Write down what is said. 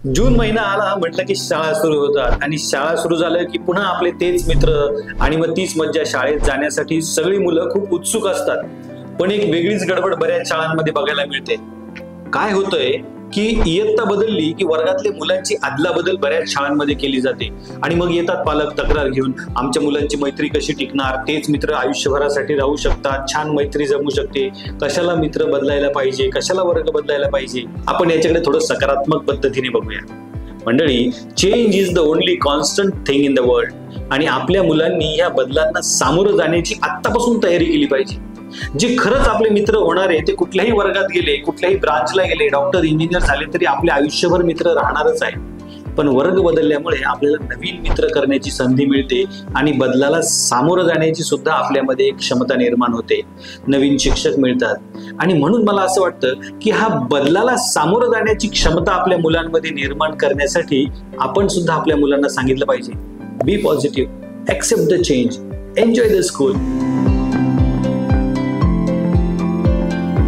जून महिना आला म्हटलं की शाळा सुरू होतात आणि शाळा सुरू झालं की पुन्हा आपले तेच मित्र आणि मग तीच मज्जा. शाळेत जाण्यासाठी सगळी मुलं खूप उत्सुक असतात, पण एक वेगळीच गडबड बऱ्याच शाळांमध्ये बघायला मिळते. काय होतंय की इयत्ता बदलली की वर्गातले मुलांची अदलाबदल बऱ्याच शाळांमध्ये केली जाते आणि मग येतात पालक तक्रार घेऊन, आमच्या मुलांची मैत्री कशी टिकणार, तेच मित्र आयुष्यभरासाठी राहू शकतात, छान मैत्री जमू शकते, कशाला मित्र बदलायला पाहिजे, कशाला वर्ग बदलायला पाहिजे. आपण याच्याकडे थोडं सकारात्मक पद्धतीने बघूया. मंडळी, change is the only constant thing in the world आणि आपल्या मुलांनी या बदलांना सामोरं जाण्याची आत्तापासून तयारी केली पाहिजे. जे खरंच आपले मित्र होणार आहे ते कुठल्याही वर्गात गेले, कुठल्याही ब्रांचला गेले, डॉक्टर इंजिनियर झाले तरी आपले आयुष्यभर मित्र राहणारच आहे. पण वर्ग बदलल्यामुळे आपल्याला नवीन मित्र करण्याची संधी मिळते आणि बदलाला सामोरं जाण्याची सुद्धा आपल्यामध्ये एक क्षमता निर्माण होते. नवीन शिक्षक मिळतात आणि म्हणून मला असं वाटतं की हा बदलाला सामोरं जाण्याची क्षमता आपल्या मुलांमध्ये निर्माण करण्यासाठी आपण सुद्धा आपल्या मुलांना सांगितलं पाहिजे, be positive, accept the change, enjoy the school.